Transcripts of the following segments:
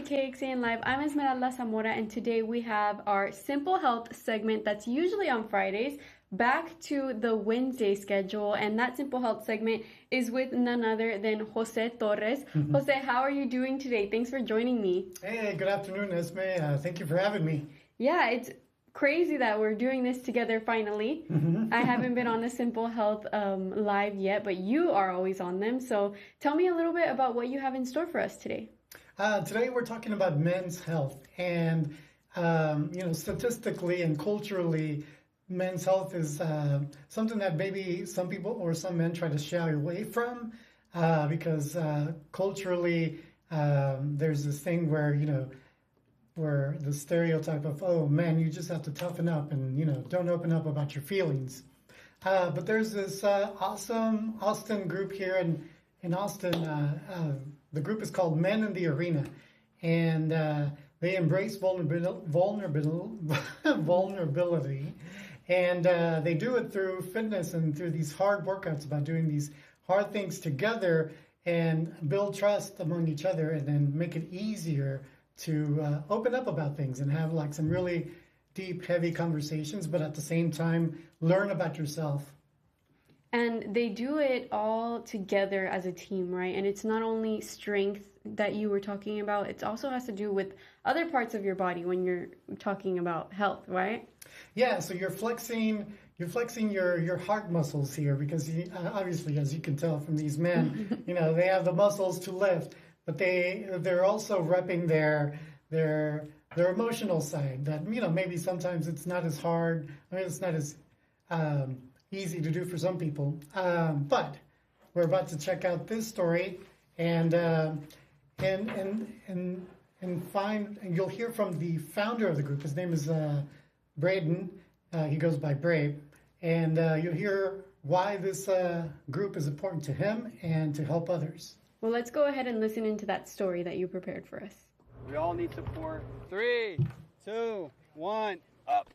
KXAN Live. I'm Esmeralda Zamora, and today we have our Simple Health segment that's usually on Fridays back to the Wednesday schedule, and that Simple Health segment is with none other than Jose Torres. Jose, how are you doing today? Thanks for joining me. Hey, good afternoon, Esme. Thank you for having me. Yeah, it's crazy that we're doing this together finally. I haven't been on the Simple Health live yet, but you are always on them. So tell me a little bit about what you have in store for us today. Today we're talking about men's health, and statistically and culturally, men's health is something that maybe some people or some men try to shy away from because culturally there's this thing where the stereotype of, oh man, you just have to toughen up and don't open up about your feelings. But there's this awesome Austin group here in Austin. The group is called Men in the Arena, and they embrace vulnerability, and they do it through fitness and through these hard workouts about doing these hard things together and build trust among each other, and then make it easier to open up about things and have like some really deep, heavy conversations, but at the same time, learn about yourself. And they do it all together as a team, right? And it's not only strength that you were talking about, it also has to do with other parts of your body when you're talking about health, right? Yeah, so you're flexing your heart muscles here because obviously, as you can tell from these men, they have the muscles to lift, but they're also repping their emotional side that, maybe sometimes it's not as hard. It's not as easy to do for some people. But we're about to check out this story and you'll hear from the founder of the group. His name is Braden. He goes by Brave. And you'll hear why this group is important to him and to help others. Well, let's go ahead and listen into that story that you prepared for us. We all need support. 3, 2, 1, up.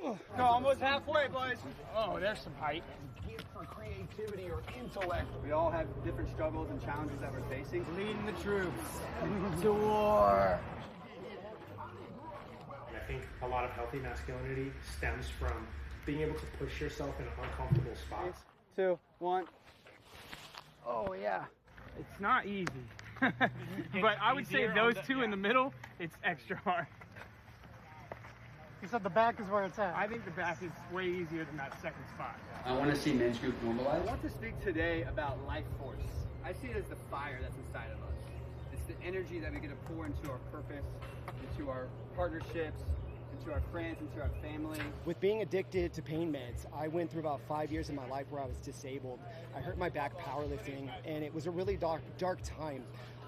Go, almost halfway, boys. Oh, there's some height. Gift for creativity or intellect. We all have different struggles and challenges that we're facing. Leading the troops to war. I think a lot of healthy masculinity stems from being able to push yourself in uncomfortable spots. 2, 1. Oh, yeah. It's not easy. But I would say those two in the middle, it's extra hard. You said the back is where it's at. I think the back is way easier than that second spot. I want to see men's group normalized. I want to speak today about life force. I see it as the fire that's inside of us. It's the energy that we get to pour into our purpose, into our partnerships, into our friends, into our family. With being addicted to pain meds, I went through about 5 years in my life where I was disabled. I hurt my back powerlifting, and it was a really dark time.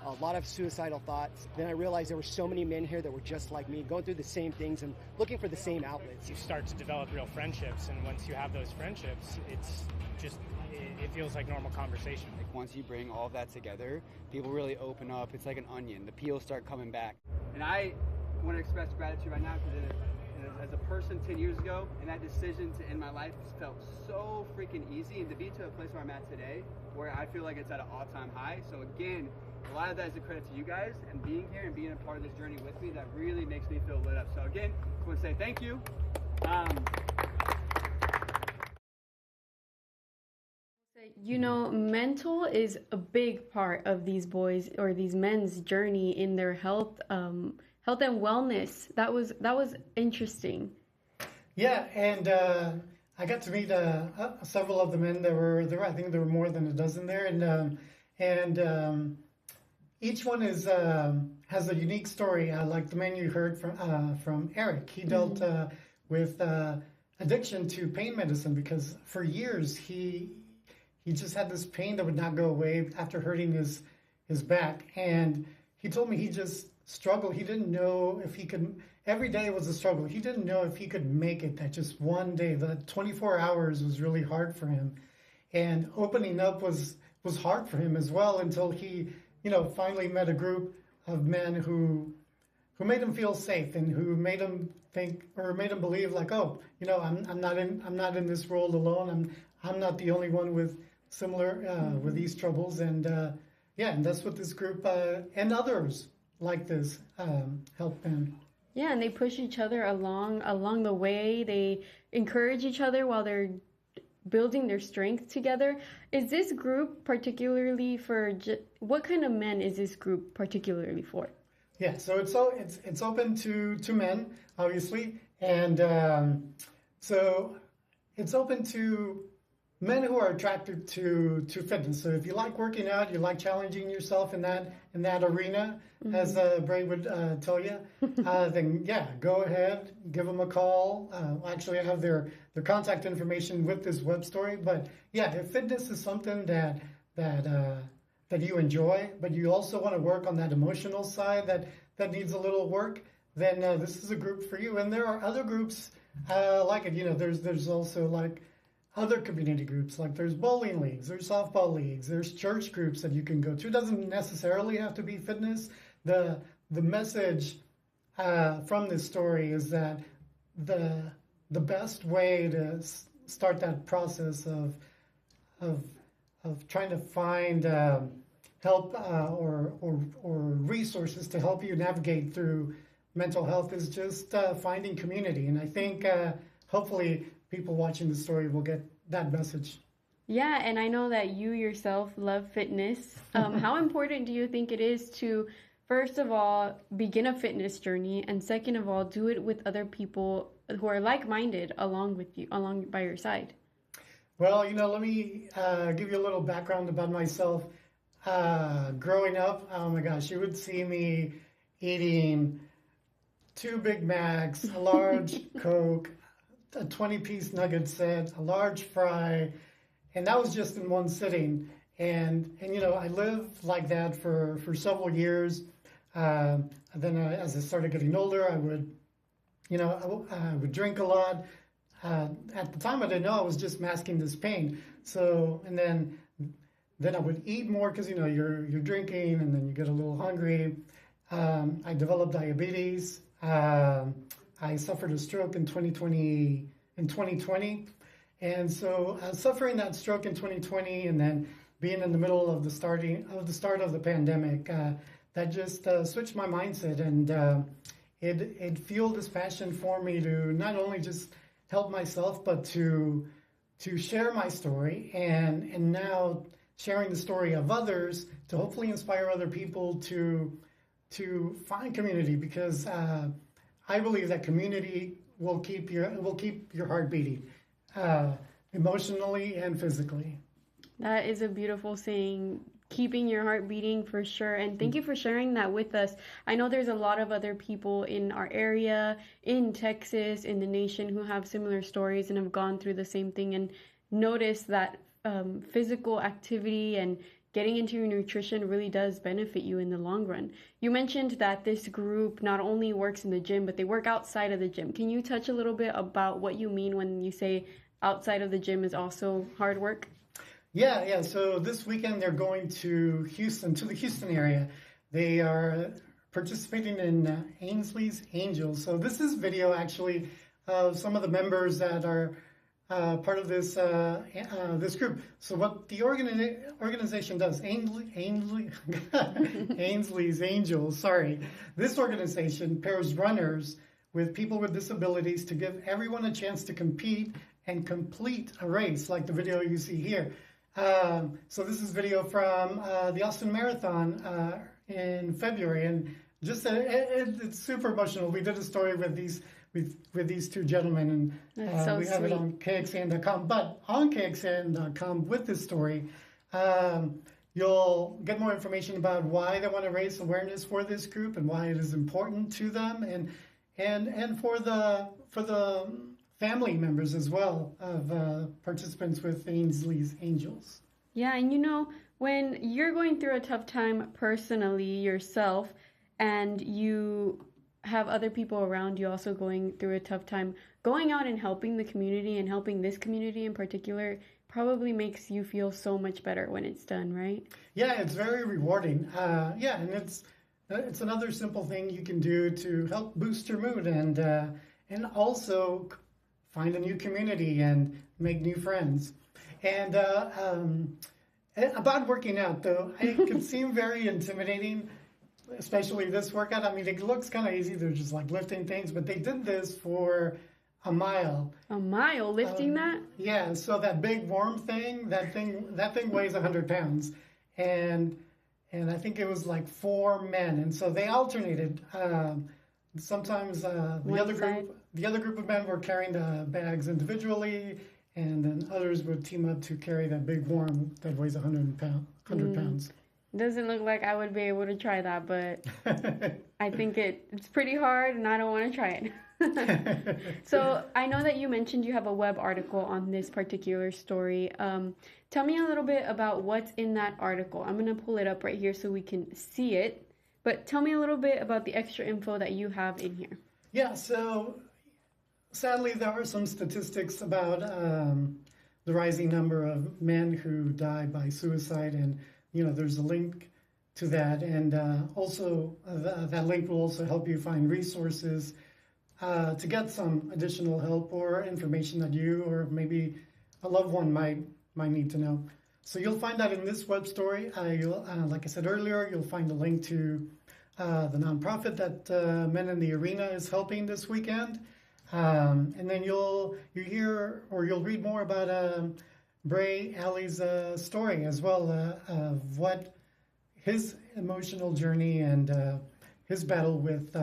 A lot of suicidal thoughts. Then I realized there were so many men here that were just like me, going through the same things and looking for the same outlets. You start to develop real friendships, and once you have those friendships, it feels like normal conversation. Like once you bring all of that together, people really open up. It's like an onion. The peels start coming back. And I want to express gratitude right now because as a person 10 years ago, and that decision to end my life felt so freaking easy, and to be to a place where I'm at today, where I feel like it's at an all-time high. So again, a lot of that is a credit to you guys and being here and being a part of this journey with me. That really makes me feel lit up. So again, I want to say thank you. Mental is a big part of these boys or these men's journey in their health and wellness. That was interesting. Yeah, and I got to meet several of the men. There were I think there were more than a dozen there, and each one has a unique story. Like the man you heard from Eric, he dealt with addiction to pain medicine because for years he just had this pain that would not go away after hurting his back, and he told me he just struggled. He didn't know if he could. Every day was a struggle. He didn't know if he could make it. That just one day, the 24 hours was really hard for him, and opening up was hard for him as well until he finally met a group of men who made him feel safe and who made him think or made him believe like, oh, I'm not in this world alone. I'm not the only one with similar with these troubles, and and that's what this group and others like this health band. Yeah, and they push each other along the way. They encourage each other while they're building their strength together. Is this group particularly for what kind of men is this group particularly for? Yeah, so it's open to men, obviously, and so it's open to men who are attracted to fitness. So if you like working out, you like challenging yourself in that arena, as Bray would tell you, then yeah, go ahead, give them a call. Actually, I have their contact information with this web story. But yeah, if fitness is something that you enjoy, but you also want to work on that emotional side that needs a little work, then this is a group for you. And there are other groups like it. You know, there's also like other community groups, like there's bowling leagues, there's softball leagues, there's church groups that you can go to. It doesn't necessarily have to be fitness. The message from this story is that the best way to start that process of trying to find help or resources to help you navigate through mental health is just finding community. And I think hopefully people watching the story will get that message. Yeah, and I know that you yourself love fitness. How important do you think it is to, first of all, begin a fitness journey, and second of all, do it with other people who are like-minded along by your side? Well, you know, let me give you a little background about myself. Growing up, oh my gosh, you would see me eating 2 Big Macs, a large Coke, a 20-piece nugget set, a large fry, and that was just in one sitting. And you know, I lived like that for several years. Then as I started getting older, I would, you know, I would drink a lot. At the time, I didn't know I was just masking this pain. So, and then I would eat more because, you know, you're drinking and then you get a little hungry. I developed diabetes. I suffered a stroke in 2020. And so suffering that stroke in 2020 and then being in the middle of the start of the pandemic, that just switched my mindset, and it fueled this passion for me to not only just help myself, but to share my story, and now sharing the story of others to hopefully inspire other people to find community, because I believe that community will keep your heart beating, emotionally and physically. That is a beautiful saying, keeping your heart beating, for sure. And thank you for sharing that with us. I know there's a lot of other people in our area, in Texas, in the nation, who have similar stories and have gone through the same thing and noticed that physical activity and getting into your nutrition really does benefit you in the long run. You mentioned that this group not only works in the gym, but they work outside of the gym. Can you touch a little bit about what you mean when you say outside of the gym is also hard work? Yeah. So this weekend they're going to Houston, to the Houston area. They are participating in Ainsley's Angels. So this is video actually of some of the members that are part of this this group. So what the organization does, Ainsley's Angels. Sorry, this organization pairs runners with people with disabilities to give everyone a chance to compete and complete a race, like the video you see here. So this is video from the Austin Marathon in February, and just it's super emotional. We did a story with these two gentlemen, and so we have it on KXAN.com. But on KXAN.com with this story, you'll get more information about why they want to raise awareness for this group and why it is important to them, and for the family members as well of participants with Ainsley's Angels. Yeah, and you know, when you're going through a tough time personally yourself, and you have other people around you also going through a tough time, going out and helping the community and helping this community in particular probably makes you feel so much better when it's done, right? Yeah, it's very rewarding. And it's another simple thing you can do to help boost your mood and also find a new community and make new friends. And about working out, though, it can seem very intimidating. especially this workout. I mean, it looks kind of easy. They're just like lifting things, but they did this for a mile. A mile lifting that? Yeah. So that big worm thing, that thing weighs 100 pounds, and I think it was like 4 men, and so they alternated. Sometimes the other group of men were carrying the bags individually, and then others would team up to carry that big worm that weighs 100 pounds. Doesn't look like I would be able to try that, but I think it's pretty hard, and I don't want to try it. So I know that you mentioned you have a web article on this particular story. Tell me a little bit about what's in that article. I'm going to pull it up right here so we can see it. But tell me a little bit about the extra info that you have in here. Yeah, so sadly there are some statistics about the rising number of men who die by suicide, and there's a link to that, and also that link will also help you find resources to get some additional help or information that you or maybe a loved one might need to know. So you'll find that in this web story. Like I said earlier, you'll find a link to the nonprofit that Men in the Arena is helping this weekend. And then you'll read more about Bray Alley's story as well, of what his emotional journey and his battle with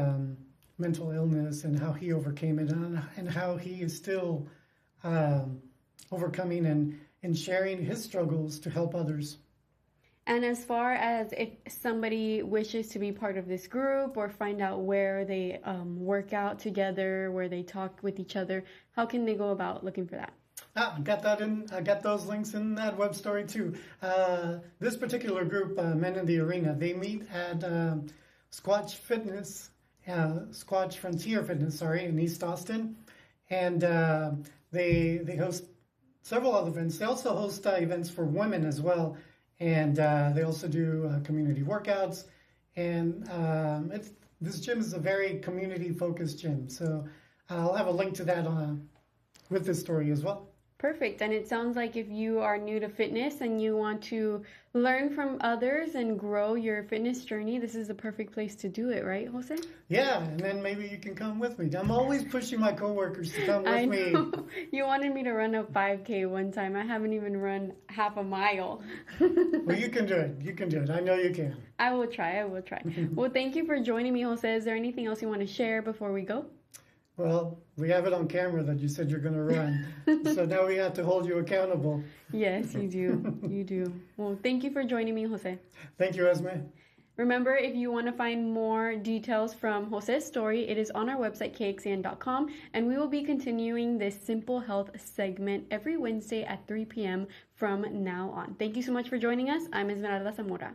mental illness and how he overcame it, and how he is still overcoming and sharing his struggles to help others. And as far as if somebody wishes to be part of this group or find out where they work out together, where they talk with each other, how can they go about looking for that? I got those links in that web story too. This particular group, Men in the Arena, they meet at Squatch Frontier Fitness, in East Austin, and they host several other events. They also host events for women as well, and they also do community workouts. And this gym is a very community-focused gym, so I'll have a link to that with this story as well. Perfect. And it sounds like if you are new to fitness and you want to learn from others and grow your fitness journey, this is the perfect place to do it, right, Jose? Yeah, and then maybe you can come with me. I'm always pushing my coworkers to come with I know. me. You wanted me to run a 5K one time. I haven't even run half a mile. Well, you can do it. You can do it. I know you can. I will try. Well, thank you for joining me, Jose. Is there anything else you want to share before we go? Well, we have it on camera that you said you're going to run. So now we have to hold you accountable. Yes, you do. You do. Well, thank you for joining me, Jose. Thank you, Esme. Remember, if you want to find more details from Jose's story, it is on our website, KXAN.com, and we will be continuing this Simple Health segment every Wednesday at 3 p.m. from now on. Thank you so much for joining us. I'm Esmeralda Zamora.